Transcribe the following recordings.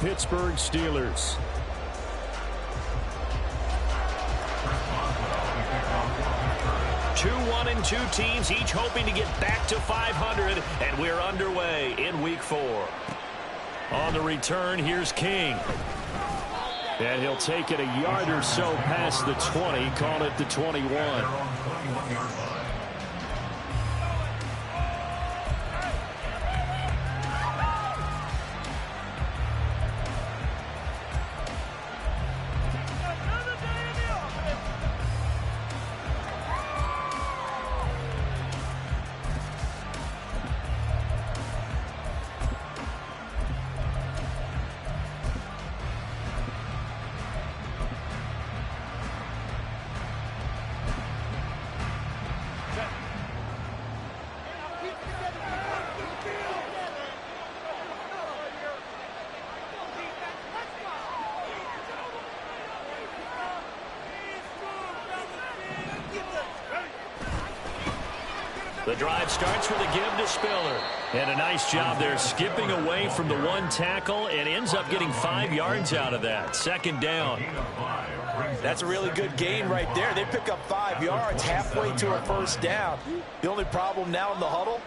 Pittsburgh Steelers. Two 1-2 teams, each hoping to get back to 500, and we're underway in Week 4. On the return, here's King. And he'll take it a yard or so past the 20, call it the 21. The drive starts with a give to Spiller. And a nice job there skipping away from the one tackle and ends up getting 5 yards out of that. Second down. That's a really good gain right there. They pick up 5 yards halfway to a first down. The only problem now in the huddle,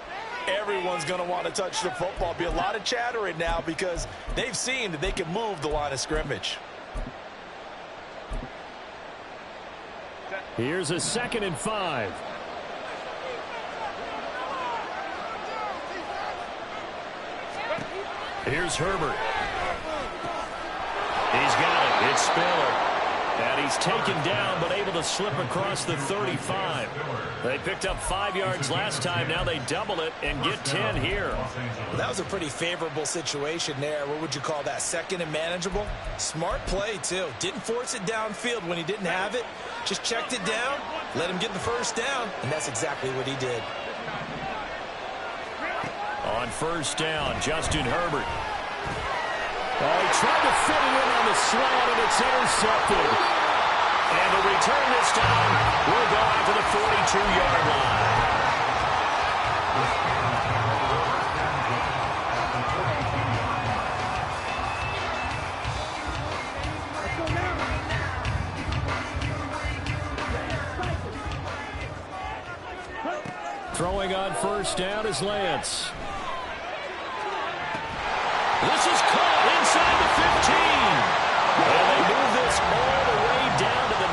everyone's going to want to touch the football. Be a lot of chattering now because they've seen that they can move the line of scrimmage. Here's a 2nd and 5. Here's Herbert. He's got it. It's Spiller. And he's taken down but able to slip across the 35. They picked up 5 yards last time. Now they double it and get 10 here. Well, that was a pretty favorable situation there. What would you call that? Second and manageable? Smart play, too. Didn't force it downfield when he didn't have it. Just checked it down, let him get the first down, and that's exactly what he did. On first down, Justin Herbert. Oh, he tried to fit it in on the slant, and it's intercepted. And the return this time will go out to the 42-yard line. Throwing on first down is Lance. This is caught inside the 15. And they move this all the way down to the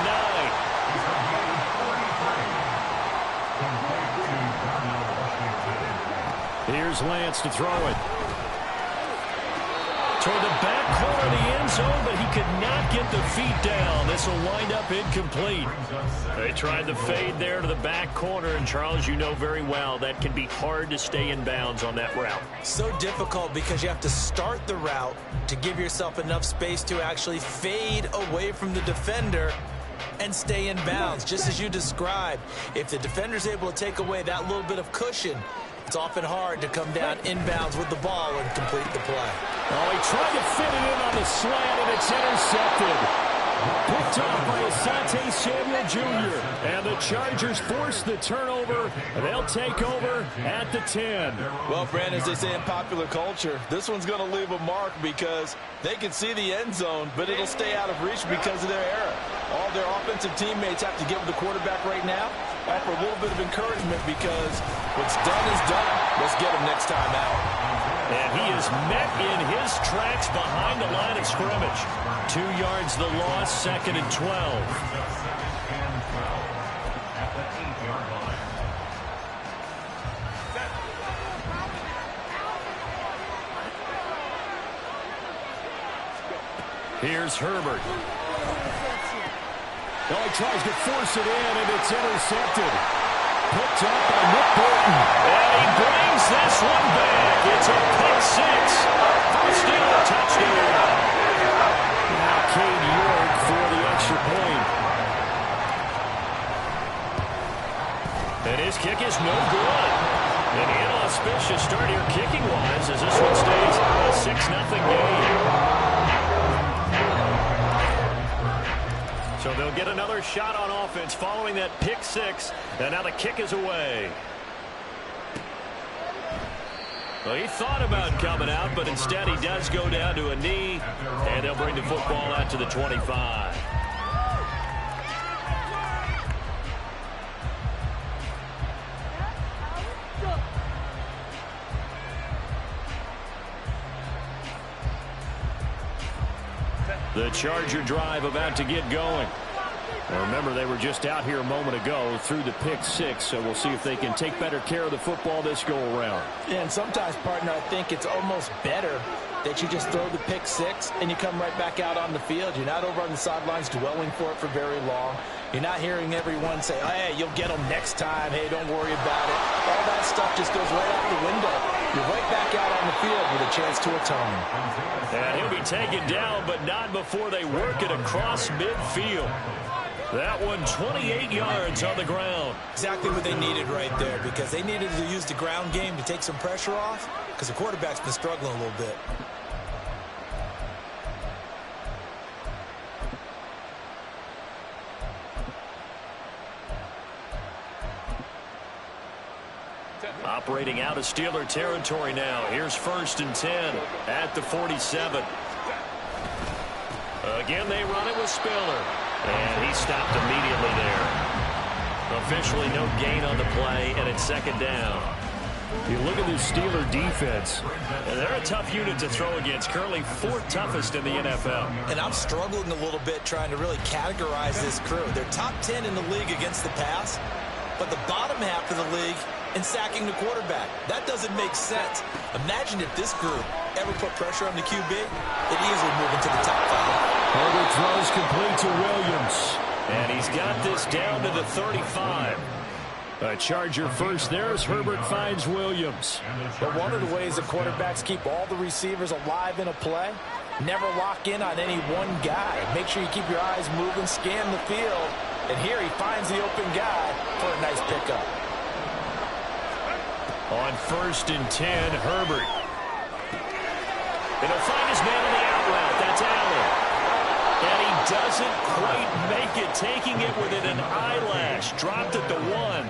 9. Here's Lance to throw it. Toward the back corner of the end zone, but he could not get the feet down. This will wind up incomplete. They tried the fade there to the back corner, and Charles, you know very well that can be hard to stay in bounds on that route. So difficult because you have to start the route to give yourself enough space to actually fade away from the defender and stay in bounds, just as you described. If the defender's able to take away that little bit of cushion, it's often hard to come down inbounds with the ball and complete the play. Oh, he tried to fit it in on the slant, and it's intercepted. Picked up by Asante Samuel Jr. And the Chargers force the turnover. They'll take over at the 10. Well, Brandon, as they say in popular culture, this one's going to leave a mark because they can see the end zone, but it'll stay out of reach because of their error. All their offensive teammates have to give the quarterback right now, offer a little bit of encouragement because what's done is done. Let's get him next time out. And he is met in his tracks behind the line of scrimmage. 2 yards the loss, 2nd and 12. Here's Herbert. Oh, he tries to force it in, and it's intercepted. Picked up by Nick Bolton. And he brings this one back. It's a pick six. Still a touchdown. Now Cade York for the extra point. And his kick is no good. An inauspicious start here kicking-wise as this one stays a 6-0 game. So they'll get another shot on offense following that pick six. And now the kick is away. Well, he thought about coming out, but instead he does go down to a knee, and they'll bring the football out to the 25. The Charger drive about to get going. Now remember, they were just out here a moment ago through the pick six, so we'll see if they can take better care of the football this go-around. Yeah, and sometimes, partner, I think it's almost better that you just throw the pick six and you come right back out on the field. You're not over on the sidelines dwelling for it for very long. You're not hearing everyone say, oh, hey, you'll get them next time. Hey, don't worry about it. All that stuff just goes right out the window. You're right back out on the field with a chance to atone. And he'll be taken down, but not before they work it across midfield. That one 28 yards on the ground. Exactly what they needed right there, because they needed to use the ground game to take some pressure off, because the quarterback's been struggling a little bit. Operating out of Steeler territory now. Here's 1st and 10 at the 47. Again, they run it with Spiller. And he stopped immediately there. Officially no gain on the play, and it's 2nd down. You look at this Steeler defense, and they're a tough unit to throw against, currently 4th toughest in the NFL. And I'm struggling a little bit trying to really categorize this crew. They're top 10 in the league against the pass, but the bottom half of the league in sacking the quarterback. That doesn't make sense. Imagine if this group ever put pressure on the QB, they'd easily move into the top 5. Herbert throws complete to Williams. And he's got this down to the 35. A Charger first there as Herbert finds Williams. But one of the ways the quarterbacks keep all the receivers alive in a play, never lock in on any one guy. Make sure you keep your eyes moving, scan the field. And here he finds the open guy for a nice pickup. On 1st and 10, Herbert. And he'll find his man on the out route. That's Allen. And he doesn't quite make it, taking it within an eyelash. Dropped at the 1.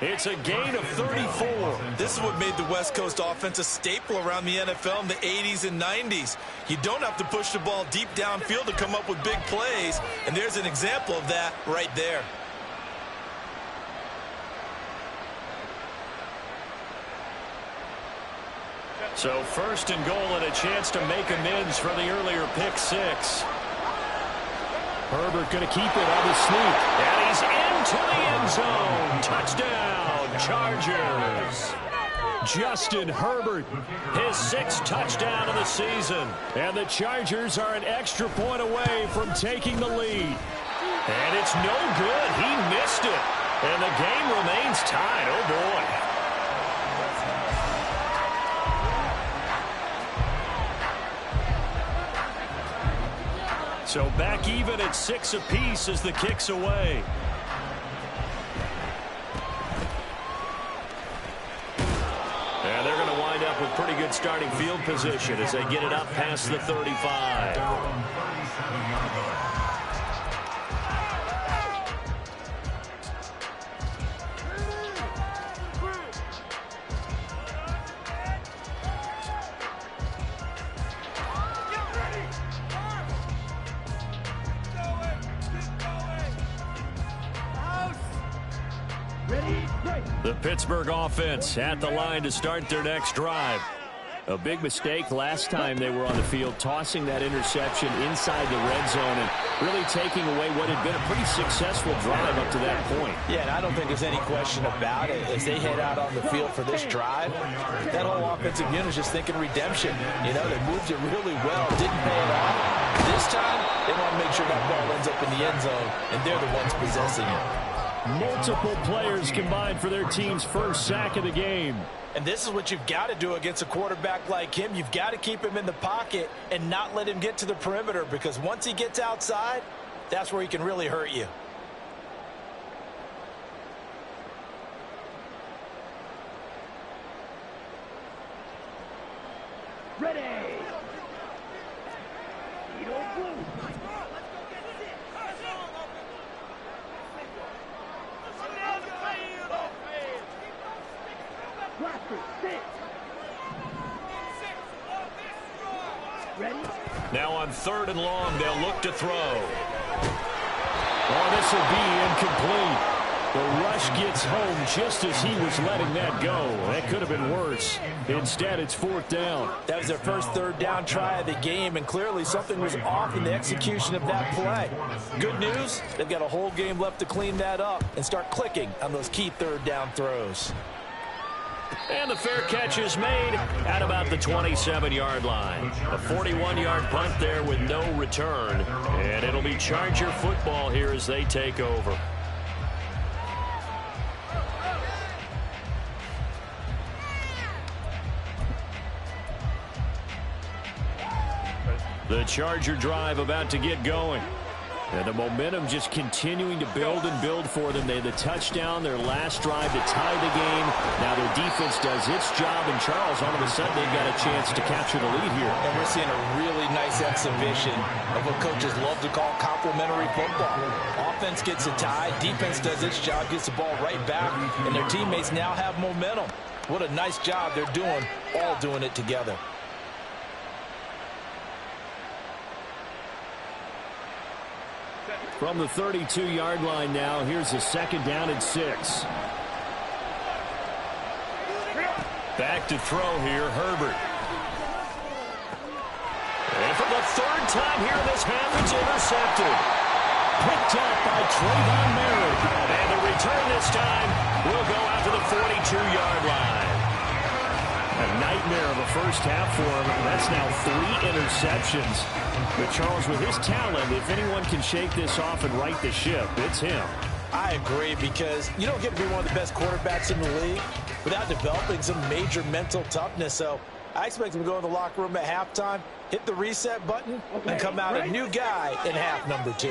It's a gain of 34. This is what made the West Coast offense a staple around the NFL in the 80s and 90s. You don't have to push the ball deep downfield to come up with big plays, and there's an example of that right there. So 1st and goal and a chance to make amends for the earlier pick six. Herbert going to keep it on the sneak. And he's into the end zone. Touchdown, Chargers. Justin Herbert, his 6th touchdown of the season. And the Chargers are an extra point away from taking the lead. And it's no good. He missed it. And the game remains tied. Oh, boy. So back even at 6 apiece as the kick's away. And they're going to wind up with pretty good starting field position as they get it up past the 35. The Pittsburgh offense at the line to start their next drive. A big mistake last time they were on the field, tossing that interception inside the red zone and really taking away what had been a pretty successful drive up to that point. Yeah, and I don't think there's any question about it. As they head out on the field for this drive, that whole offensive unit is just thinking redemption. You know, they moved it really well, didn't pay it off. This time, they want to make sure that ball ends up in the end zone, and they're the ones possessing it. Multiple players combined for their team's first sack of the game. And this is what you've got to do against a quarterback like him. You've got to keep him in the pocket and not let him get to the perimeter, because once he gets outside, that's where he can really hurt you. Ready. 3rd and long. They'll look to throw. Oh, this will be incomplete. The rush gets home just as he was letting that go. That could have been worse. Instead, it's 4th down. That was their first 3rd down try of the game, and clearly something was off in the execution of that play. Good news, they've got a whole game left to clean that up and start clicking on those key 3rd down throws. And the fair catch is made at about the 27-yard line. A 41-yard punt there with no return. And it'll be Charger football here as they take over. The Charger drive about to get going. And the momentum just continuing to build and build for them. They had the touchdown, their last drive to tie the game. Now their defense does its job, and Charles, all of a sudden, they've got a chance to capture the lead here. And we're seeing a really nice exhibition of what coaches love to call complementary football. Offense gets a tie, defense does its job, gets the ball right back, and their teammates now have momentum. What a nice job they're doing, all doing it together. From the 32-yard line now, here's a 2nd down and 6. Back to throw here, Herbert. And for the 3rd time here in this half, it's intercepted. Picked up by Trayvon Merritt. And the return this time will go out to the 42-yard line. A nightmare of a first half for him. That's now 3 interceptions. But Charles, with his talent, if anyone can shake this off and right the ship, it's him. I agree, because you don't get to be one of the best quarterbacks in the league without developing some major mental toughness. So I expect him to go in the locker room at halftime, hit the reset button, and come out a new guy in half number 2.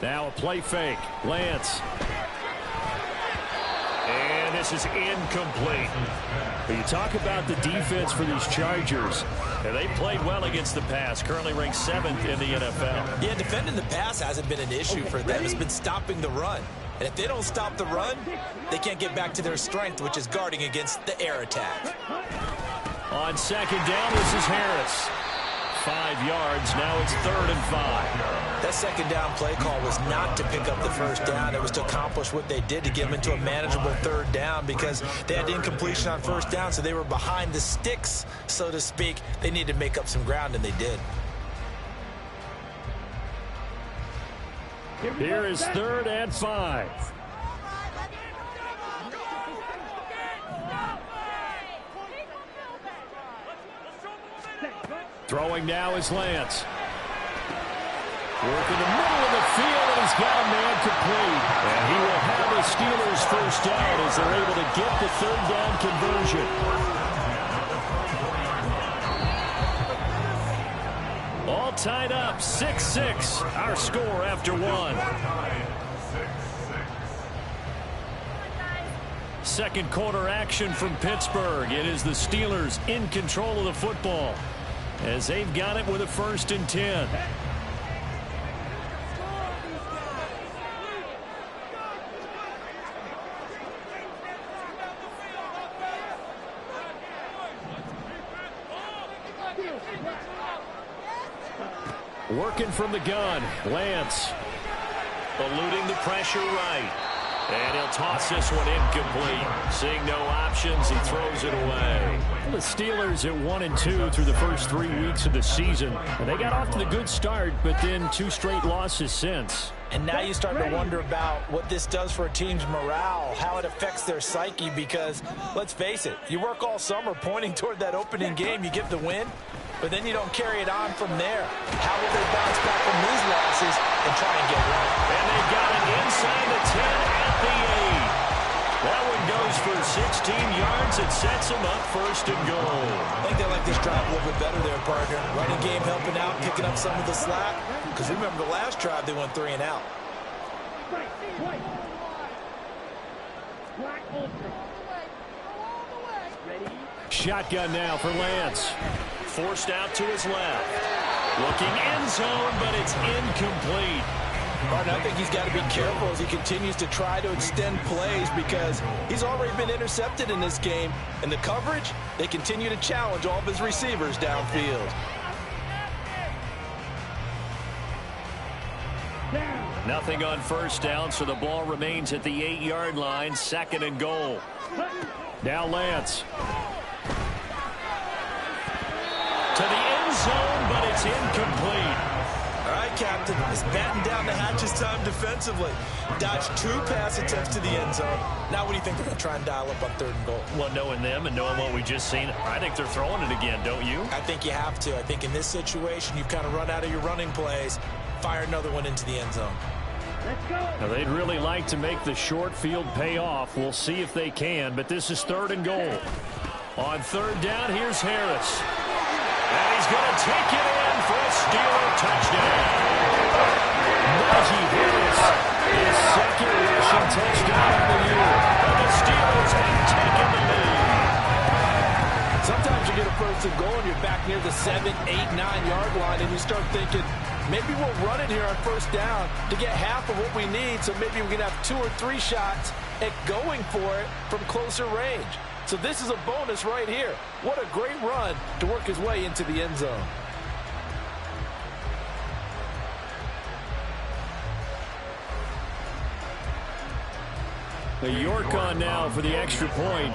Now a play fake. Lance. And this is incomplete. But you talk about the defense for these Chargers. And they played well against the pass, currently ranked 7th in the NFL. Yeah, defending the pass hasn't been an issue for them. It's been stopping the run. And if they don't stop the run, they can't get back to their strength, which is guarding against the air attack. On 2nd down, this is Harris. 5 yards. Now it's 3rd and 5. That 2nd down play call was not to pick up the 1st down. It was to accomplish what they did, to get them into a manageable 3rd down, because they had incompletion on 1st down, so they were behind the sticks, so to speak. They needed to make up some ground, and they did. Here is 3rd and 5. Throwing now is Lance. Work in the middle of the field, and he's got a man complete. And he will have the Steelers' 1st down as they're able to get the 3rd down conversion. All tied up, 6-6, our score after 1. 2nd quarter action from Pittsburgh. It is the Steelers in control of the football as they've got it with a 1st and 10. Working from the gun, Lance. Eluding the pressure right. And he'll toss this one incomplete. Seeing no options, he throws it away. The Steelers at 1-2 through the first 3 weeks of the season. And they got off to the good start, but then 2 straight losses since. And now you start to wonder about what this does for a team's morale, how it affects their psyche, because, let's face it, you work all summer pointing toward that opening game, you get the win, but then you don't carry it on from there. How will they bounce back from these losses and try and get one? And they've got it inside the 10 at the 8. That one goes for 16 yards. It sets them up 1st and goal. I think they like this drive a little bit better there, partner. Running game helping out, picking up some of the slack. Because remember, the last drive, they went 3 and out. Shotgun now for Lance. Forced out to his left. Looking end zone, but it's incomplete. Martin, I think he's got to be careful as he continues to try to extend plays because he's already been intercepted in this game. And the coverage, they continue to challenge all of his receivers downfield. Nothing on first down, so the ball remains at the 8-yard line, 2nd and goal. Now Lance. To the end zone, but it's incomplete. All right, Captain, it's batten down the hatches time defensively. Dodged 2 pass attempts to the end zone. Now what do you think they're going to try and dial up on 3rd and goal? Well, knowing them and knowing what we just seen, I think they're throwing it again, don't you? I think you have to. I think in this situation, you've kind of run out of your running plays. Fire another one into the end zone. Let's go. Now, they'd really like to make the short field pay off. We'll see if they can, but this is 3rd and goal. On 3rd down, here's Harris. And he's going to take it in for a Steeler touchdown. Najee Harris, his 2nd rushing touchdown of the year. And the Steelers have taken the lead. Sometimes you get a 1st and goal and you're back near the 7, 8, 9-yard line and you start thinking, maybe we'll run it here on 1st down to get half of what we need, so maybe we can have 2 or 3 shots at going for it from closer range. So this is a bonus right here. What a great run to work his way into the end zone. The York on now for the extra point.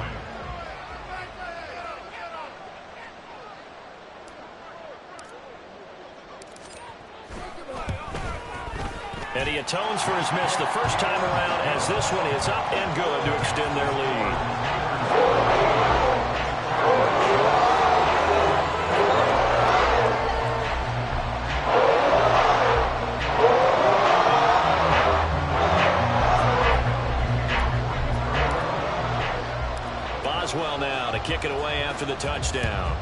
And he atones for his miss the first time around as this one is up and good to extend their lead. Boswell now to kick it away after the touchdown.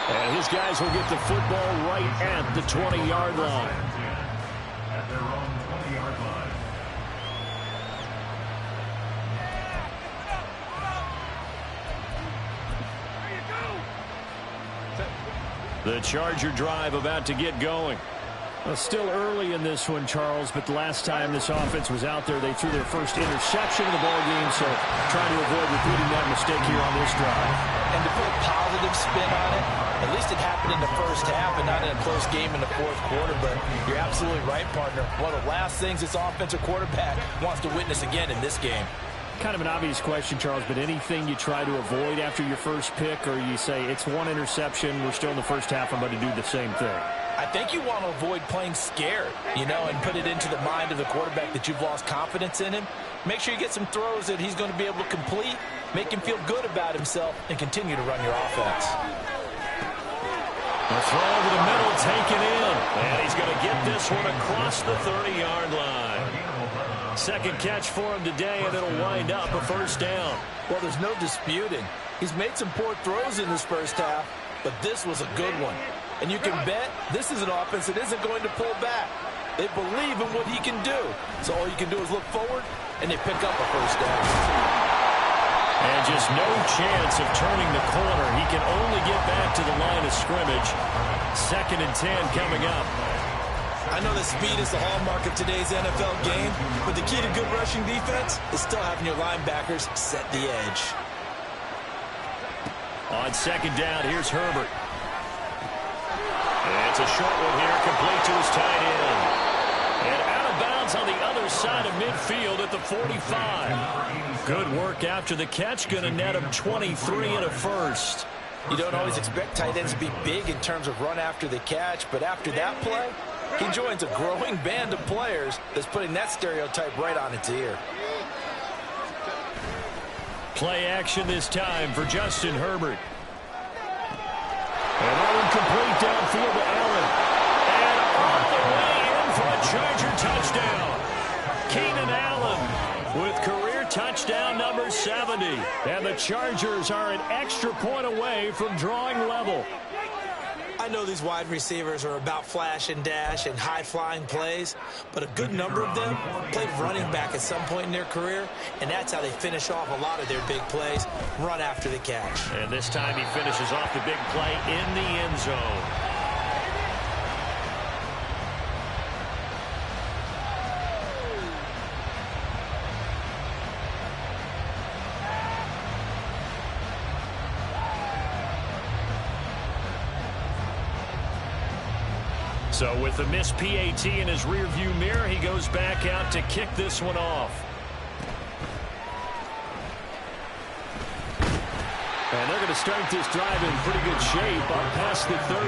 And his guys will get the football right at the 20-yard line. At their own 20-yard line. The Charger drive about to get going. Well, still early in this one, Charles, but the last time this offense was out there, they threw their first interception of the ball game, so trying to avoid repeating that mistake here on this drive. And to put a positive spin on it, at least it happened in the first half and not in a close game in the 4th quarter, but you're absolutely right, partner. One of the last things this offensive quarterback wants to witness again in this game. Kind of an obvious question, Charles, but anything you try to avoid after your first pick, or you say it's 1 interception, we're still in the first half, I'm going to do the same thing? I think you want to avoid playing scared, and put it into the mind of the quarterback that you've lost confidence in him. Make sure you get some throws that he's going to be able to complete, make him feel good about himself, and continue to run your offense. The throw over the middle, taken in. And he's going to get this one across the 30-yard line. 2nd catch for him today, and it'll wind up a 1st down. Well, there's no disputing. He's made some poor throws in this first half, but this was a good one. And you can bet this is an offense that isn't going to pull back. They believe in what he can do. So all you can do is look forward, and they pick up a 1st down. And just no chance of turning the corner. He can only get back to the line of scrimmage. 2nd and 10 coming up. I know that speed is the hallmark of today's NFL game, but the key to good rushing defense is still having your linebackers set the edge. On 2nd down, here's Herbert. It's a short one here, complete to his tight end. And out of bounds on the other side of midfield at the 45. Good work after the catch, going to net him 23 and a 1st. You don't always expect tight ends to be big in terms of run after the catch, but after that play, he joins a growing band of players that's putting that stereotype right on its ear. Play action this time for Justin Herbert. And that one complete downfield to Allen. And on the way in for a Charger touchdown. Keenan Allen with career touchdown number 70. And the Chargers are an extra point away from drawing level. I I know these wide receivers are about flash and dash and high-flying plays, but a good number of them played running back at some point in their career, and that's how they finish off a lot of their big plays, run after the catch. And this time he finishes off the big play in the end zone. So with the missed PAT in his rearview mirror, he goes back out to kick this one off. And they're going to start this drive in pretty good shape up past the 30.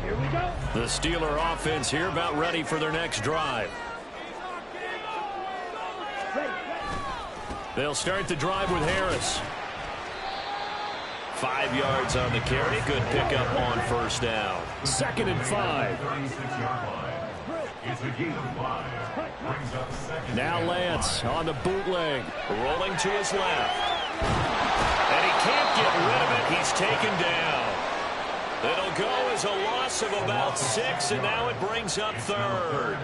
Here we go. The Steeler offense here about ready for their next drive. They'll start the drive with Harris. 5 yards on the carry. Good pickup on first down. 2nd and 5. Now Lance on the bootleg. Rolling to his left. And he can't get rid of it. He's taken down. It'll go as a loss of about 6, and now it brings up 3rd.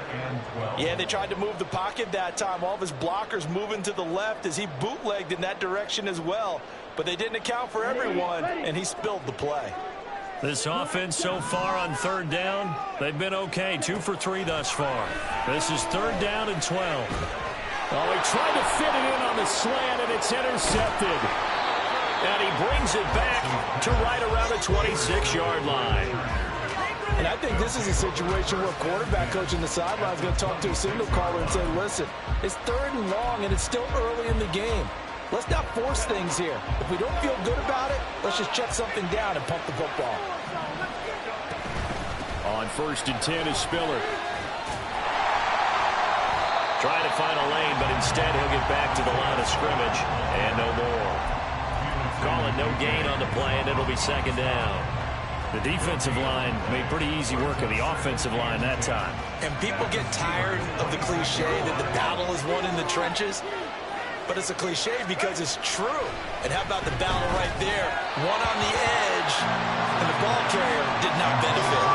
Yeah, they tried to move the pocket that time. All of his blockers moving to the left as he bootlegged in that direction as well. But they didn't account for everyone, and he spilled the play. This offense so far on 3rd down, they've been okay. 2 for 3 thus far. This is 3rd down and 12. Oh, he tried to fit it in on the slant, and it's intercepted. And he brings it back to right around the 26-yard line. And I think this is a situation where quarterback coach in the sideline is going to talk to a signal caller and say, listen, it's 3rd and long, and it's still early in the game. Let's not force things here. If we don't feel good about it, let's just check something down and pump the football. On 1st and 10 is Spiller. Trying to find a lane, but instead he'll get back to the line of scrimmage. And no more. Call it no gain on the play, and it'll be 2nd down. The defensive line made pretty easy work of the offensive line that time. And people get tired of the cliche that the battle is won in the trenches. But it's a cliche because it's true. And how about the battle right there? One on the edge, and the ball carrier did not benefit.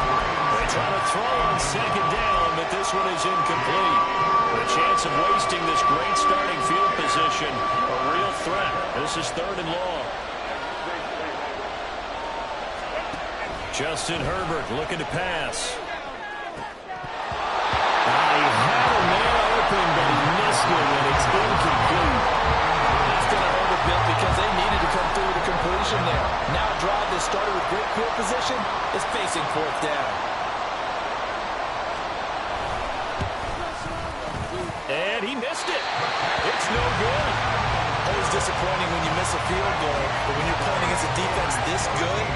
They try to throw on 2nd down, but this one is incomplete. The chance of wasting this great starting field position, a real threat. This is 3rd and long. Justin Herbert looking to pass. He had a man open, but he missed it, and it's incomplete. That's going to hurt a bit because they needed to come through with a completion there. Now a drive that started with great field position is facing 4th down. And he missed it. It's no good. Always disappointing when you miss a field goal, but when you're playing against a defense this good,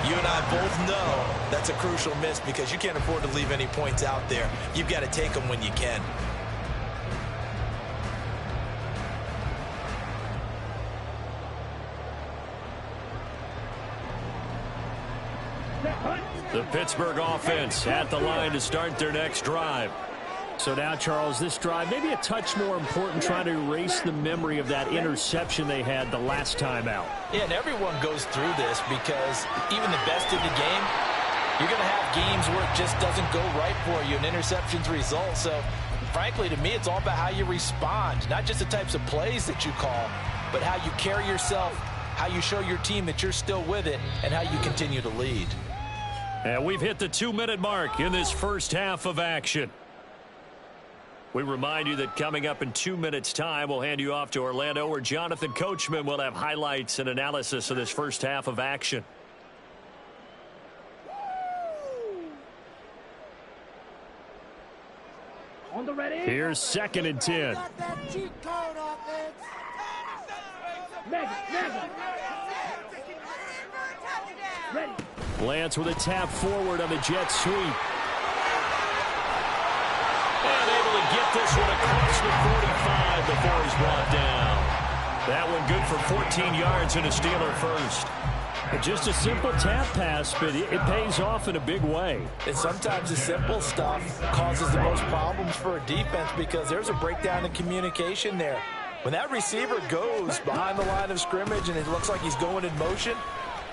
you and I both know that's a crucial miss because you can't afford to leave any points out there. You've got to take them when you can. The Pittsburgh offense at the line to start their next drive. So now, Charles, this drive maybe a touch more important, trying to erase the memory of that interception they had the last time out. Yeah, and everyone goes through this because even the best in the game, you're going to have games where it just doesn't go right for you, and interceptions result. So, frankly, to me, it's all about how you respond, not just the types of plays that you call, but how you carry yourself, how you show your team that you're still with it, and how you continue to lead. And we've hit the 2-minute mark in this first half of action. We remind you that coming up in 2 minutes' time, we'll hand you off to Orlando, where Jonathan Coachman will have highlights and analysis of this first half of action. On the ready. Here's 2nd and 10. Ready. Lance with a tap forward on the jet sweep. And able to get this one across the 45 before he's brought down. That one good for 14 yards and a Steeler first. Just a simple tap pass, but it pays off in a big way. And sometimes the simple stuff causes the most problems for a defense because there's a breakdown in communication there. When that receiver goes behind the line of scrimmage and it looks like he's going in motion,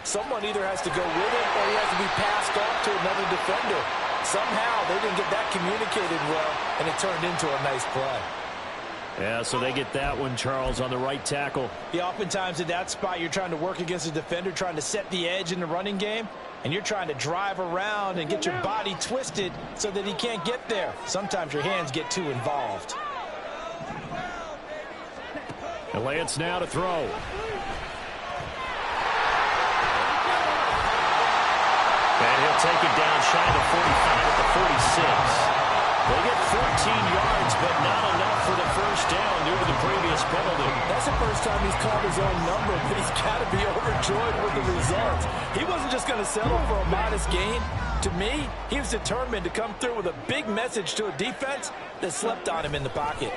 someone either has to go with him or he has to be passed off to another defender. Somehow they didn't get that communicated well, and it turned into a nice play. Yeah, so they get that one, Charles, on the right tackle. Yeah, oftentimes in that spot, you're trying to work against a defender, trying to set the edge in the running game, and you're trying to drive around and get your body twisted so that he can't get there. Sometimes your hands get too involved. And Lance now to throw. And he'll take it down shy of the 45 at the 46. They get 14 yards, but not enough for the first down due to the previous penalty. That's the first time he's called his own number, but he's got to be overjoyed with the results. He wasn't just going to settle for a modest gain. To me, he was determined to come through with a big message to a defense that slept on him in the pocket.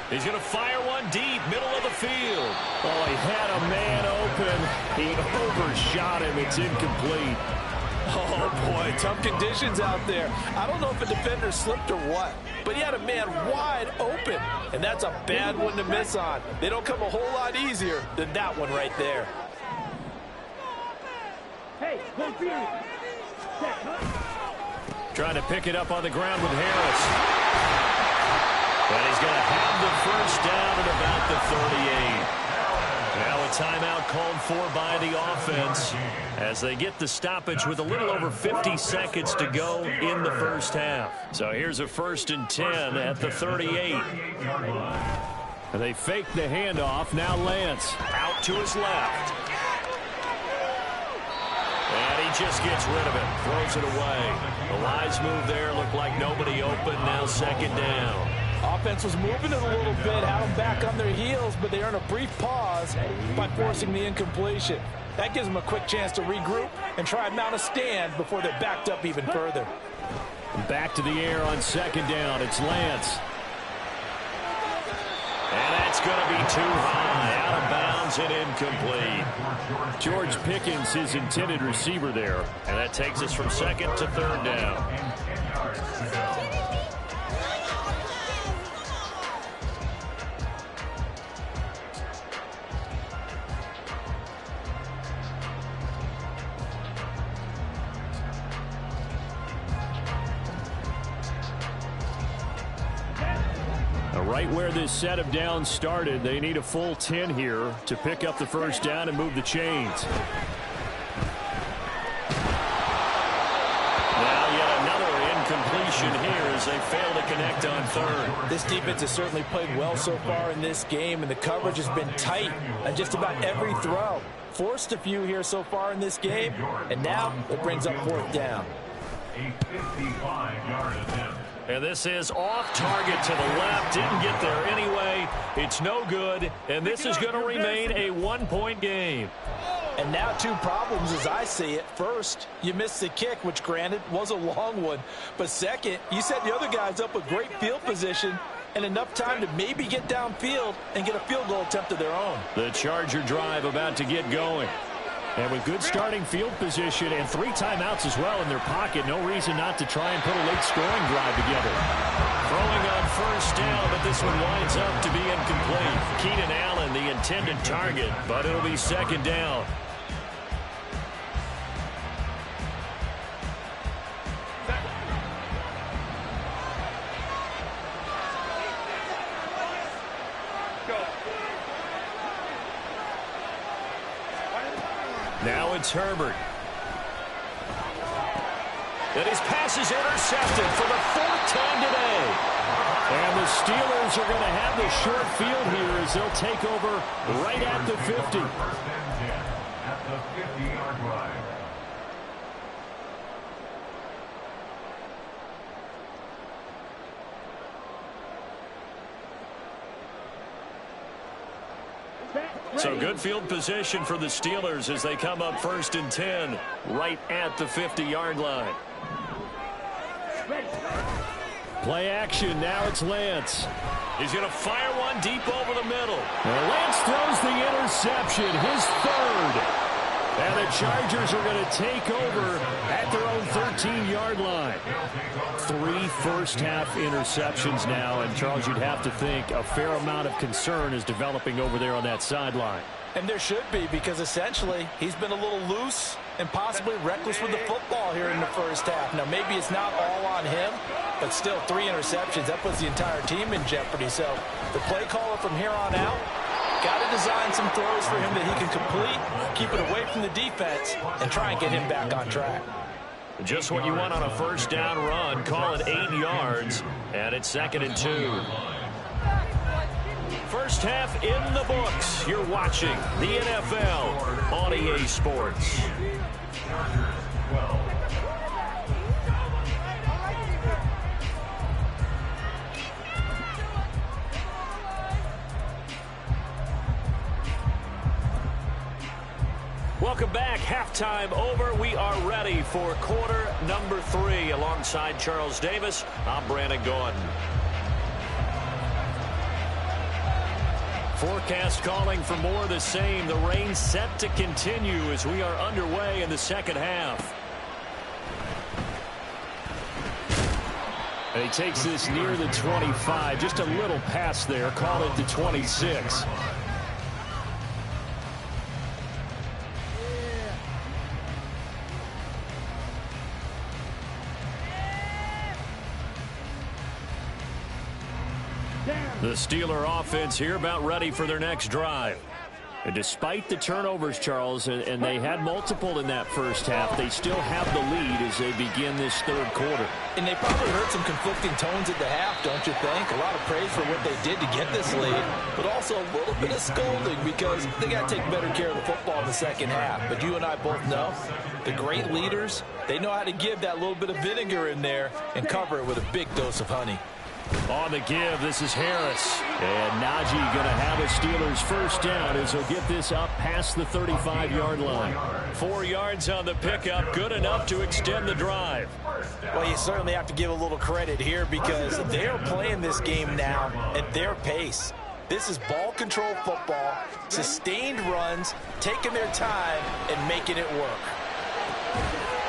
He's going to fire one deep, middle of the field. Oh, he had a man open. He overshot him. It's incomplete. Oh, boy, tough conditions out there. I don't know if a defender slipped or what, but he had a man wide open, and that's a bad one to miss on. They don't come a whole lot easier than that one right there. Hey, go field. Trying to pick it up on the ground with Harris. But he's going to have the first down at about the 38. Now a timeout called for by the offense as they get the stoppage with a little over 50 seconds to go in the first half. So here's a 1st and 10 at the 38. And they fake the handoff. Now Lance out to his left. And he just gets rid of it, throws it away. The wise move there, looked like nobody open, now 2nd down. Offense was moving it a little bit, had them back on their heels, but they earn a brief pause by forcing the incompletion. That gives them a quick chance to regroup and try and mount a stand before they're backed up even further. Back to the air on 2nd down. It's Lance. And that's going to be too high, out of bounds and incomplete. George Pickens, his intended receiver there. And that takes us from 2nd to 3rd down. Right where this set of downs started, they need a full 10 here to pick up the first down and move the chains. Now yet another incompletion here as they fail to connect on 3rd. This defense has certainly played well so far in this game, and the coverage has been tight on just about every throw. Forced a few here so far in this game, and now it brings up 4th down. A 55-yard attempt. And this is off target to the left. Didn't get there anyway. It's no good. And this is going to remain a 1-point game. And now 2 problems as I see it. First, you missed the kick, which granted was a long one. But second, you set the other guys up with great field position and enough time to maybe get downfield and get a field goal attempt of their own. The Charger drive about to get going. And with good starting field position and 3 timeouts as well in their pocket, no reason not to try and put a late scoring drive together. Throwing on 1st down, but this one winds up to be incomplete. Keenan Allen, the intended target, but it'll be 2nd down. Now it's Herbert. And his pass is intercepted for the 4th time today. And the Steelers are going to have the short field here as they'll take over right at the 50. At the 50-yard line. So good field position for the Steelers as they come up 1st and 10 right at the 50-yard line. Play action. Now it's Lance. He's going to fire one deep over the middle. And Lance throws the interception, his 3rd. And the Chargers are going to take over at their own 13-yard line. 3 first-half interceptions now, and Charles, you'd have to think a fair amount of concern is developing over there on that sideline. And there should be, because essentially he's been a little loose and possibly reckless with the football here in the first half. Now, maybe it's not all on him, but still 3 interceptions. That puts the entire team in jeopardy. So the play caller from here on out got to design some throws for him that he can complete, keep it away from the defense, and try and get him back on track. Just what you want on a first down run. Call it 8 yards, and it's 2nd and 2. First half in the books. You're watching the NFL on EA Sports. Welcome back. Halftime over. We are ready for quarter number 3. Alongside Charles Davis, I'm Brandon Gordon. Forecast calling for more of the same. The rain set to continue as we are underway in the second half. And he takes this near the 25. Just a little past there. Call it the 26. The Steeler offense here about ready for their next drive. And despite the turnovers, Charles, and they had multiple in that first half, they still have the lead as they begin this third quarter. And they probably heard some conflicting tones at the half, don't you think? A lot of praise for what they did to get this lead, but also a little bit of scolding because they got to take better care of the football in the second half. But you and I both know the great leaders, they know how to give that little bit of vinegar in there and cover it with a big dose of honey. On the give, this is Harris. And Najee going to have a Steelers first down as he'll get this up past the 35-yard line. 4 yards on the pickup, good enough to extend the drive. Well, you certainly have to give a little credit here because they're playing this game now at their pace. This is ball control football, sustained runs, taking their time and making it work.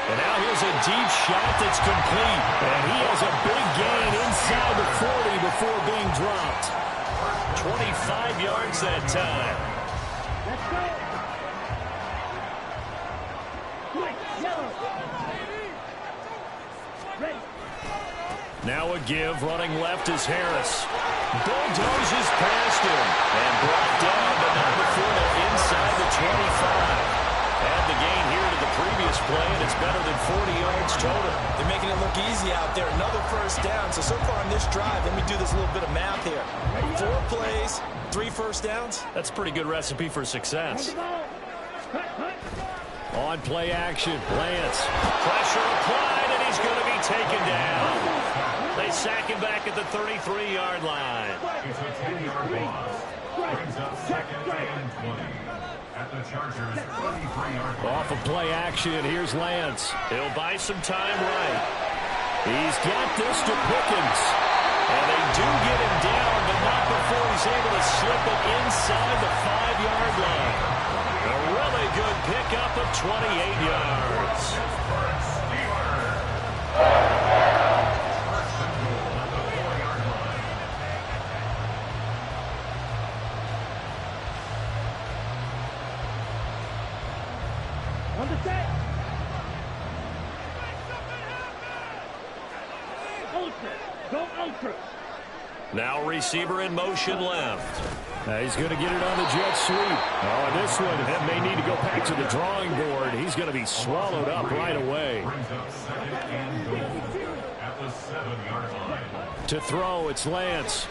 And now here's a deep shot that's complete. And he has a big gain inside the 40 before being dropped. 25 yards that time. Let's go. Quick, yellow. Ready. Now a give, running left is Harris. Bulldozes past him. And brought down, but not before they're inside the 25. Add the gain here to the previous play, and it's better than 40 yards total. They're making it look easy out there. Another first down. So far on this drive, let me do this little bit of math here. 4 plays, 3 first downs. That's a pretty good recipe for success. On play action, Lance. Pressure applied, and he's going to be taken down. They sack him back at the 33-yard line. It's a 10-yard loss. Brings up 2nd and 20. At the Chargers' 23-yard line. Off of play action, here's Lance. He'll buy some time right. He's got this to Pickens. And they do get him down, but not before he's able to slip it inside the 5-yard line. A really good pickup of 28 yards. On the set. Ultra. Go Ultra. Now receiver in motion left. He's going to get it on the jet sweep. Oh, and this one, that may need to go back to the drawing board. He's going to be swallowed up right away. Brings up 2nd and goal at the 7-yard line. To throw, it's Lance.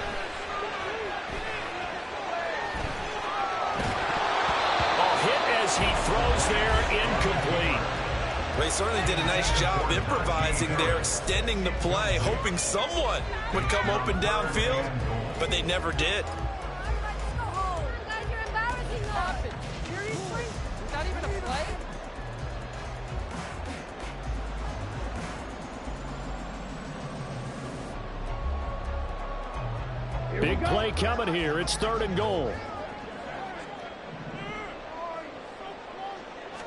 As he throws there, incomplete. Well, he certainly did a nice job improvising there, extending the play, hoping someone would come open downfield, but they never did. Big play coming here. It's 3rd and goal.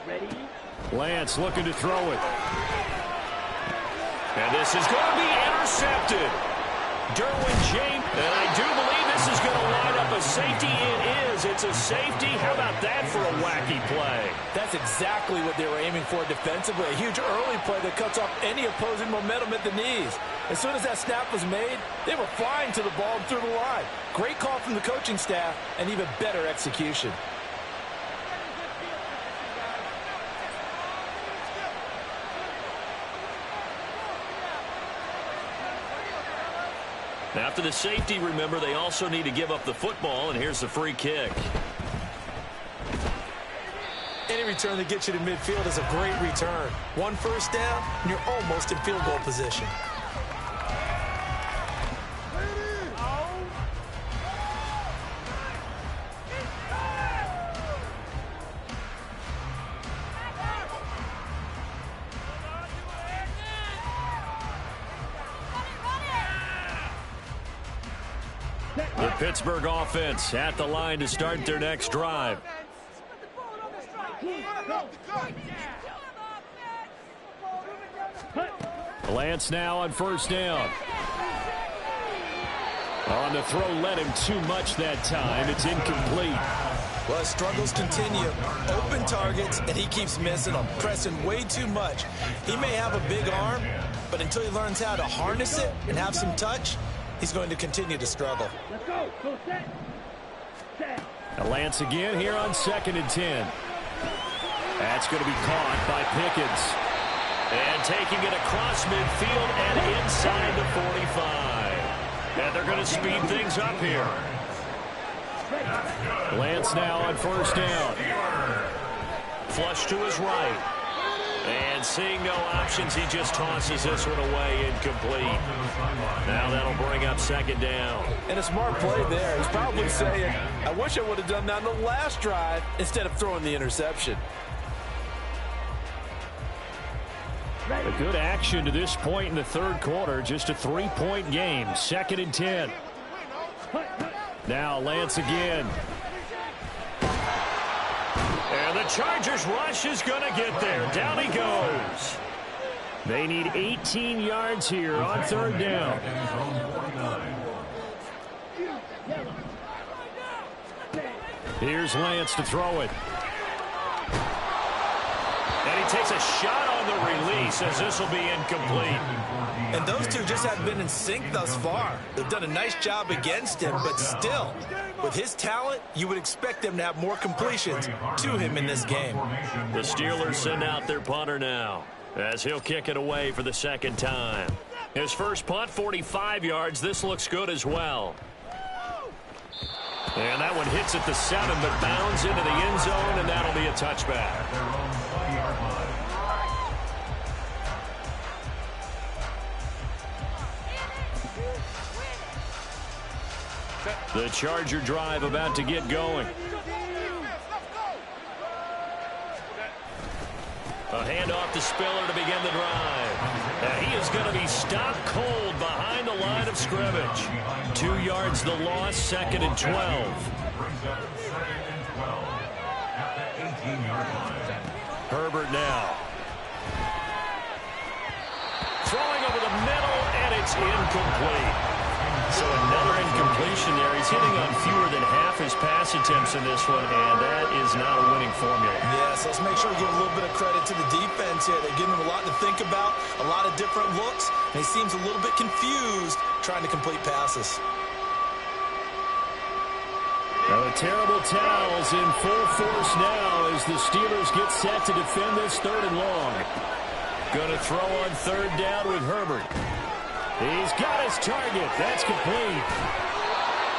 Ready. Lance looking to throw it. And this is going to be intercepted. Derwin James, and I do believe this is going to line up a safety. It is. It's a safety. How about that for a wacky play? That's exactly what they were aiming for defensively. A huge early play that cuts off any opposing momentum at the knees. As soon as that snap was made, they were flying to the ball and through the line. Great call from the coaching staff and even better execution. After the safety, remember, they also need to give up the football, and here's the free kick. Any return that gets you to midfield is a great return. One first down, and you're almost in field goal position. The Pittsburgh offense at the line to start their next drive. Lance now on first down. On the throw, led him too much that time. It's incomplete. Well, his struggles continue. Open targets, and he keeps missing them, pressing way too much. He may have a big arm, but until he learns how to harness it and have some touch, he's going to continue to struggle. Let's go. Go set. Set. Lance again here on 2nd and 10. That's going to be caught by Pickens. And taking it across midfield and inside the 45. And they're going to speed things up here. Lance now on first down. Flush to his right. And seeing no options, he just tosses this one away, incomplete. Now that'll bring up 2nd down. And a smart play there. He's probably saying, I wish I would have done that in the last drive instead of throwing the interception. A good action to this point in the third quarter. Just a 3-point game. 2nd and 10. Now Lance again. And the Chargers rush is going to get there. Down he goes. They need 18 yards here on 3rd down. Here's Lance to throw it. And he takes a shot on the release as this will be incomplete. And those two just haven't been in sync thus far. They've done a nice job against him, but still, with his talent, you would expect them to have more completions to him in this game. The Steelers send out their punter now as he'll kick it away for the 2nd time. His first punt, 45 yards. This looks good as well. And that one hits at the 7, but bounds into the end zone, and that'll be a touchback. The Charger drive about to get going. A handoff to Spiller to begin the drive. And he is going to be stopped cold behind the line of scrimmage. 2 yards the loss, 2nd and 12. Herbert now. Throwing over the middle, and it's incomplete. So another incompletion there. He's hitting on fewer than half his pass attempts in this one, and that is not a winning formula. Yes, let's make sure we give a little bit of credit to the defense here. They're giving him a lot to think about, a lot of different looks, and he seems a little bit confused trying to complete passes. Now the terrible towels in full force now as the Steelers get set to defend this 3rd and long. Going to throw on 3rd down with Herbert. He's got his target. That's complete.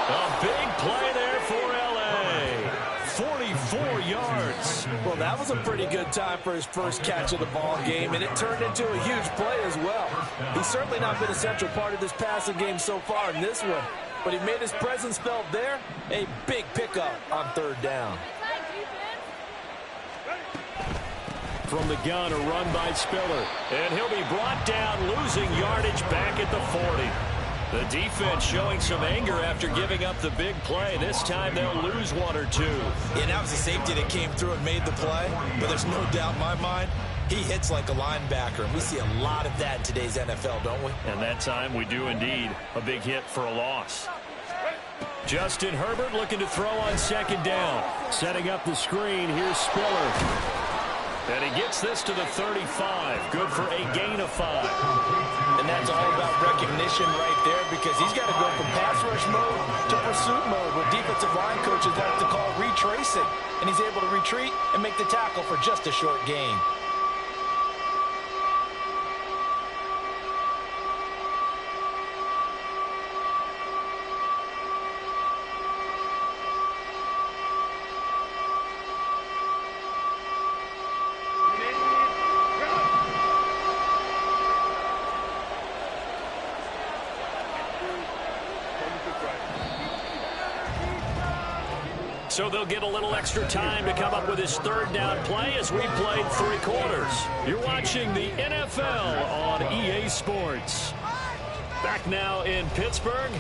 A big play there for L.A. 44 yards. Well, that was a pretty good time for his first catch of the ball game, and it turned into a huge play as well. He's certainly not been a central part of this passing game so far in this one, but he made his presence felt there. A big pickup on 3rd down. From the gun, a run by Spiller. And he'll be brought down, losing yardage back at the 40. The defense showing some anger after giving up the big play. This time they'll lose 1 or 2. Yeah, that was a safety that came through and made the play, but there's no doubt in my mind, He hits like a linebacker, and we see a lot of that in today's NFL, don't we? And that time we do indeed. A big hit for a loss. Justin Herbert looking to throw on second down. Setting up the screen. Here's Spiller. And he gets this to the 35. Good for a gain of 5. And that's all about recognition right there, because he's got to go from pass rush mode to pursuit mode, what defensive line coaches like to call retracing. And he's able to retreat and make the tackle for just a short gain. So they'll get a little extra time to come up with his third down play as we played 3 quarters. You're watching the NFL on EA Sports. Back now in Pittsburgh.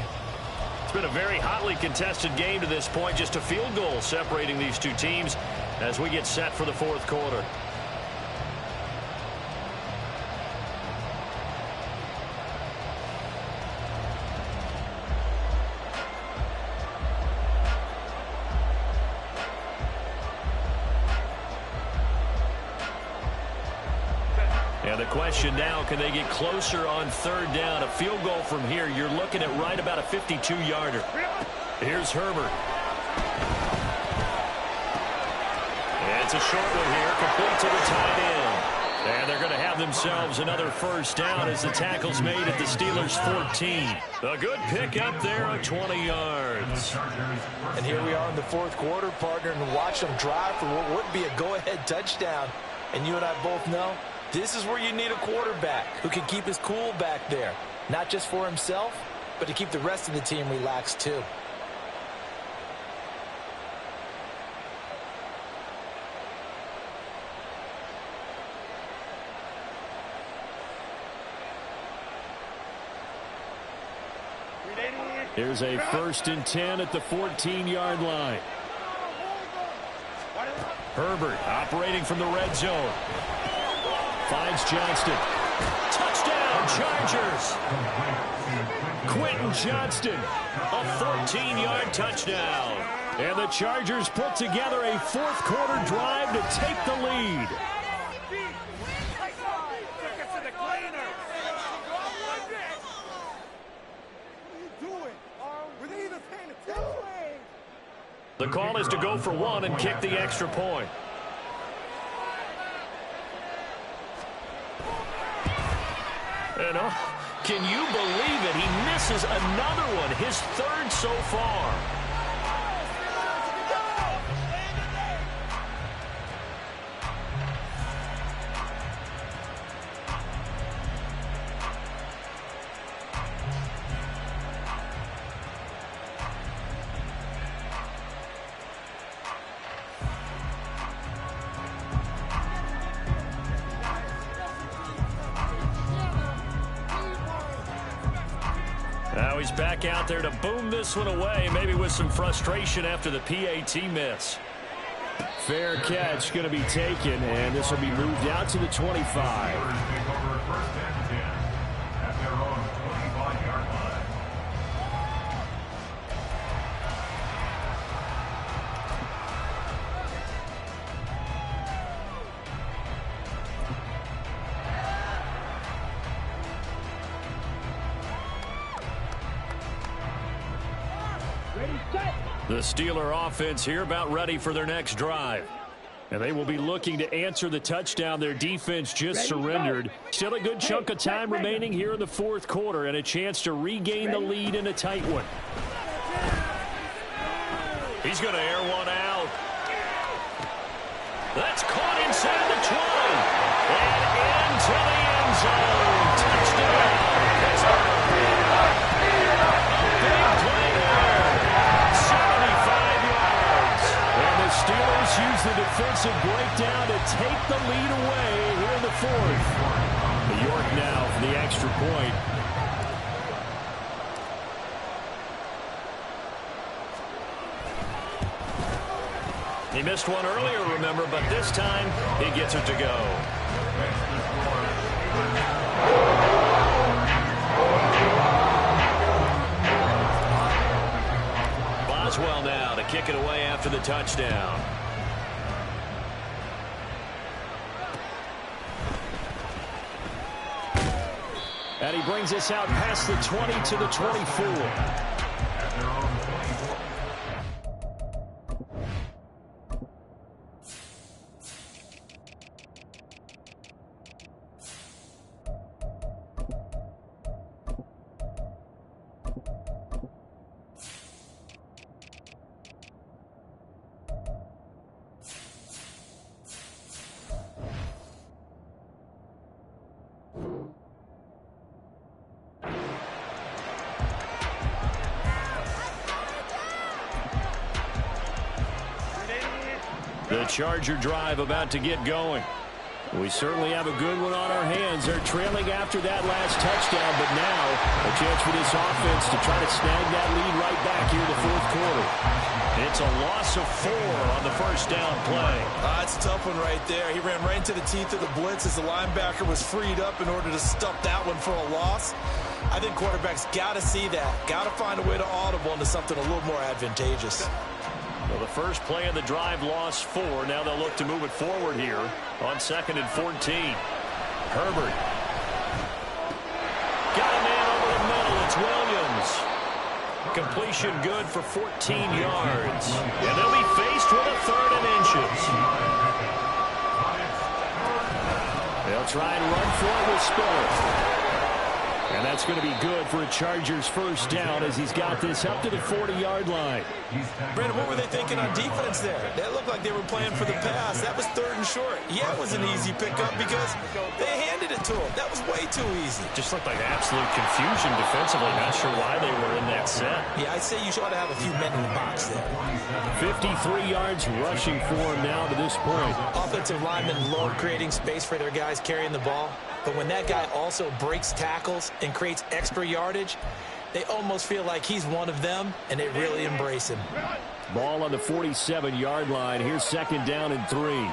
It's been a very hotly contested game to this point. Just a field goal separating these two teams as we get set for the 4th quarter. And the question now, can they get closer on 3rd down? A field goal from here, you're looking at right about a 52-yarder. Here's Herbert. And it's a short one here, complete to the tight end. And they're going to have themselves another first down as the tackle's made at the Steelers' 14. A good pick up there at 20 yards. And here we are in the 4th quarter, partner, and watch them drive for what would be a go-ahead touchdown. And you and I both know this is where you need a quarterback who can keep his cool back there. Not just for himself, but to keep the rest of the team relaxed too. Here's a 1st and 10 at the 14-yard line. Herbert operating from the red zone. Finds Johnston. Touchdown, Chargers. Quentin Johnston, a 14-yard touchdown. And the Chargers put together a 4th quarter drive to take the lead. The call is to go for 1 and kick the extra point. And can you believe it? He misses another one, his 3rd so far. Now he's back out there to boom this one away, maybe with some frustration after the PAT miss. Fair catch going to be taken, and this will be moved out to the 25. The Steeler offense here about ready for their next drive. And they will be looking to answer the touchdown their defense just surrendered. Still a good chunk of time remaining here in the 4th quarter and a chance to regain the lead in a tight one. He's going to air one out. That's caught inside the 20. And into the end zone. Touchdown. Steelers use the defensive breakdown to take the lead away here in the 4th. New York now for the extra point. He missed one earlier, remember, but this time he gets it to go. Boswell now to kick it away after the touchdown. And he brings us out past the 20 to the 24. The Charger drive about to get going. We certainly have a good one on our hands. They're trailing after that last touchdown, but now a chance for this offense to try to snag that lead right back here in the fourth quarter. It's a loss of 4 on the first down play. It's a tough one right there. He ran right into the teeth of the blitz as the linebacker was freed up in order to stuff that one for a loss. I think quarterbacks got to see that. Got to find a way to audible into something a little more advantageous. Well, the first play of the drive lost 4. Now they'll look to move it forward here on 2nd and 14. Herbert. Got a man over the middle. It's Williams. Completion good for 14 yards. And they'll be faced with a 3rd and inches. They'll try and run for it with Spiller. And that's going to be good for a Chargers first down as he's got this up to the 40-yard line. Brandon, what were they thinking on defense there? That looked like they were playing for the pass. That was 3rd and short. Yeah, it was an easy pickup because they handed it to him. That was way too easy. Just looked like absolute confusion defensively. Not sure why they were in that set. Yeah, I'd say you ought to have a few men in the box there. 53 yards rushing for him now to this point. Offensive linemen love creating space for their guys carrying the ball. But when that guy also breaks tackles and creates extra yardage, they almost feel like he's one of them, and they really embrace him. Ball on the 47-yard line. Here's 2nd down and 3.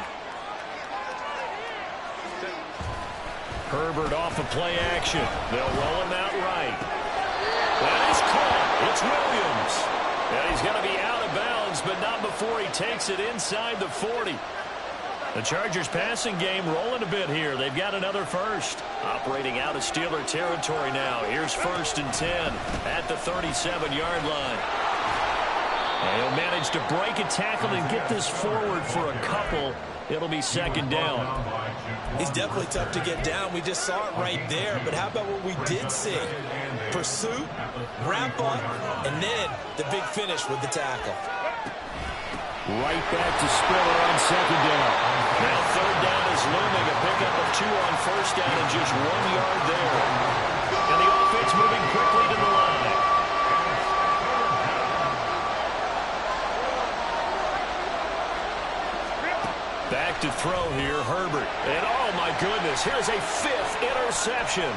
Herbert off of play action. They'll roll him out right. That is caught. It's Williams. And he's going to be out of bounds, but not before he takes it inside the 40. The Chargers passing game rolling a bit here. They've got another first. Operating out of Steeler territory now. Here's 1st and 10 at the 37-yard line. And he'll manage to break a tackle and get this forward for a couple. It'll be 2nd down. He's definitely tough to get down. We just saw it right there. But how about what we did see? Pursuit, wrap up, and then the big finish with the tackle. Right back to Spiller on 2nd down. Now 3rd down is looming. A pickup of 2 on 1st down and just 1 yard there. And the offense moving quickly to the line. Back to throw here, Herbert. And oh my goodness, here's a 5th interception.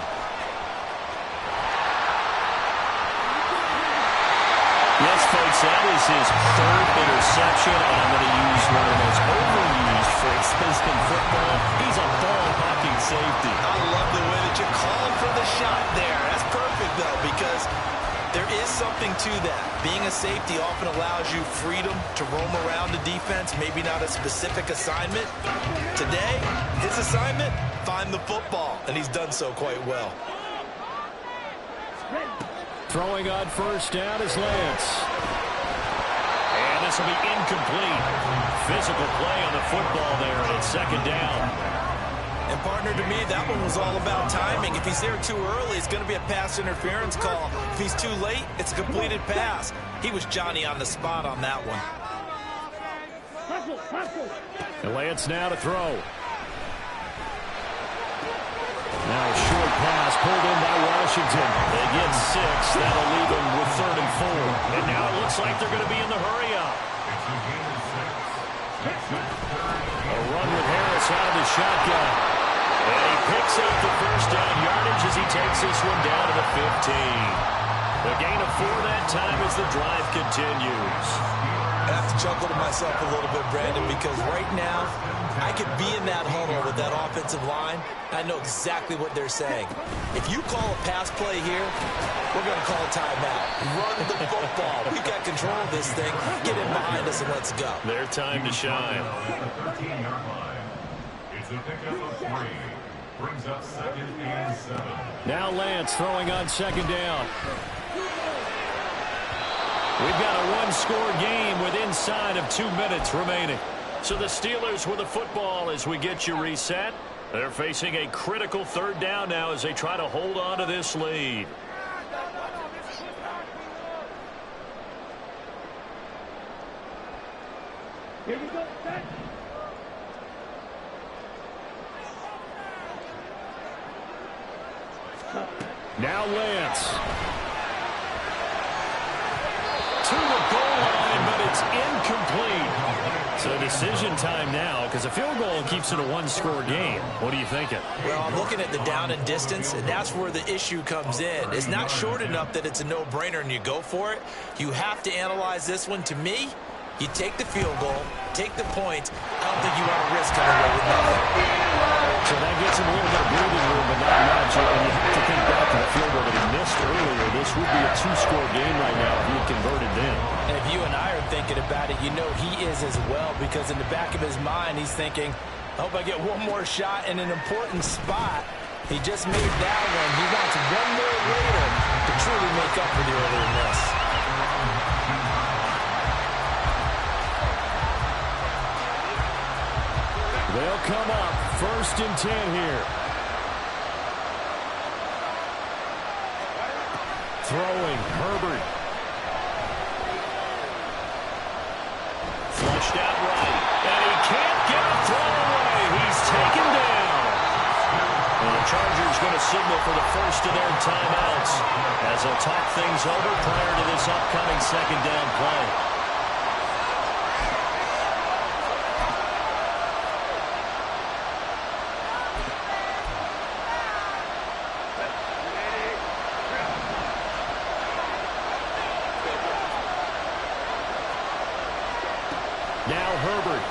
Yes, folks, that is his 3rd interception, and I'm going to use one of the most overused phrases in football. He's a ball-hawking safety. I love the way that you called for the shot there. That's perfect, though, because there is something to that. Being a safety often allows you freedom to roam around the defense, maybe not a specific assignment. Today, his assignment, find the football, and he's done so quite well. Throwing on 1st down is Lance. And this will be incomplete. Physical play on the football there, and it's 2nd down. And partner, to me, that one was all about timing. If he's there too early, it's going to be a pass interference call. If he's too late, it's a completed pass. He was Johnny on the spot on that one. And Lance now to throw. Now a short pass pulled in by Washington. They get 6. That'll leave them with 3rd and 4. And now it looks like they're going to be in the hurry-up. A run with Harris out of the shotgun. And he picks up the first down yardage as he takes this one down to the 15. The gain of 4 that time as the drive continues. I have to chuckle to myself a little bit, Brandon, because right now I could be in that huddle with that offensive line. I know exactly what they're saying. If you call a pass play here, we're going to call a timeout. Run the football. We've got control of this thing. Get in behind us and let's go. Their time to shine. At the 13-yard line. It's a pickup of 3. Brings up 2nd and 7. Now Lance throwing on 2nd down. We've got a one-score game with inside of 2 minutes remaining. So the Steelers with the football as we get you reset. They're facing a critical 3rd down now as they try to hold on to this lead. Here we go, set. Now Lance. To the goal line, but it's incomplete. So decision time now because a field goal keeps it a one-score game. What are you thinking? Well, I'm looking at the down and distance, and that's where the issue comes in. It's not short enough that it's a no-brainer and you go for it. You have to analyze this one. To me, you take the field goal, take the points. I don't think you want to risk coming away with nothing. So that gets him a little bit of breathing room, but not much. And you have to think back to the field goal that he missed earlier. This would be a 2-score game right now if he had converted then. And if you and I are thinking about it, you know he is as well, because in the back of his mind, he's thinking, I hope I get one more shot in an important spot. He just made that one. He wants one more later to truly make up for the earlier miss. They'll come up 1st and 10 here. Throwing, Herbert. Flushed out right. And he can't get a throw away. He's taken down. And the Chargers going to signal for the first of their timeouts as they'll talk things over prior to this upcoming 2nd down play. Now Herbert.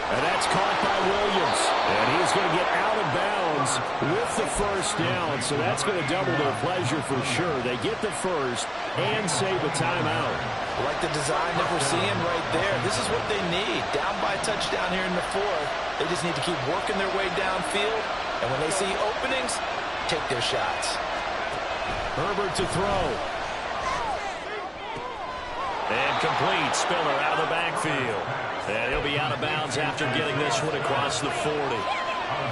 And that's caught by Williams. And he's going to get out of bounds with the 1st down. So that's going to double their pleasure for sure. They get the first and save a timeout. I like the design that we're seeing right there. This is what they need. Down by a touchdown here in the 4th. They just need to keep working their way downfield. And when they see openings, take their shots. Herbert to throw. And complete. Spiller out of the backfield. And he'll be out of bounds after getting this one across the 40.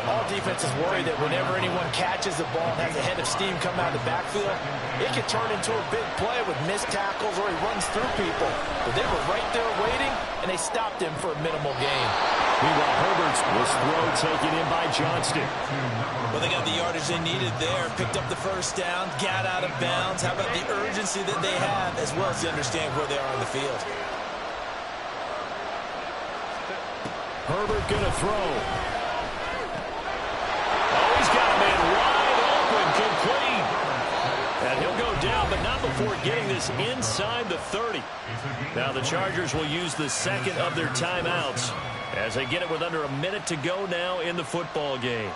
All defenses worry that whenever anyone catches the ball and has a head of steam come out of the backfield, it can turn into a big play with missed tackles or he runs through people. But they were right there waiting, and they stopped him for a minimal gain. Meanwhile, Herbert's was throw taken in by Johnston. Well, they got the yardage they needed there. Picked up the 1st down, got out of bounds. How about the urgency that they have, as well as to understand where they are on the field? Herbert gonna throw. Oh, he's got a man wide open, complete. And he'll go down, but not before getting this inside the 30. Now the Chargers will use the 2nd of their timeouts as they get it with under a minute to go now in the football game.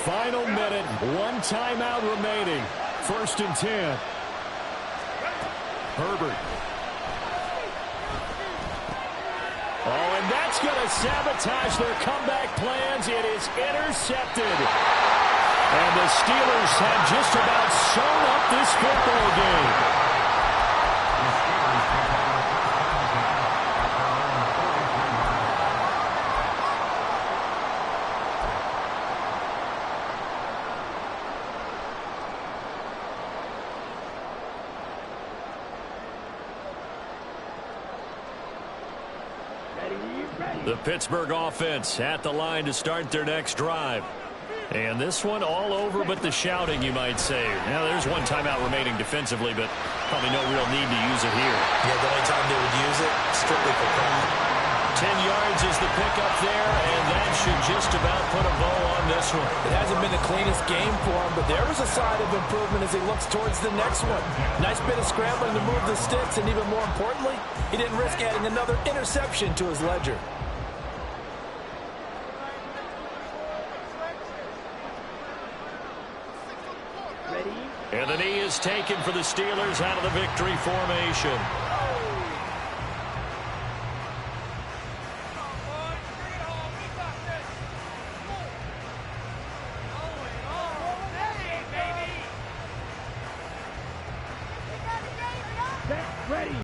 Final minute, 1 timeout remaining. 1st and 10. Herbert. Oh, and that's going to sabotage their comeback plans. It is intercepted. And the Steelers have just about sewn up this football game. The Pittsburgh offense at the line to start their next drive. And this one all over but the shouting, you might say. Now, there's 1 timeout remaining defensively, but probably no real need to use it here. Yeah, the only time they would use it, strictly for pride. 10 yards is the pickup there, and that should just about put a bow on this one. It hasn't been the cleanest game for him, but there was a sign of improvement as he looks towards the next one. Nice bit of scrambling to move the sticks, and even more importantly, he didn't risk adding another interception to his ledger. And the knee is taken for the Steelers out of the victory formation. Ready.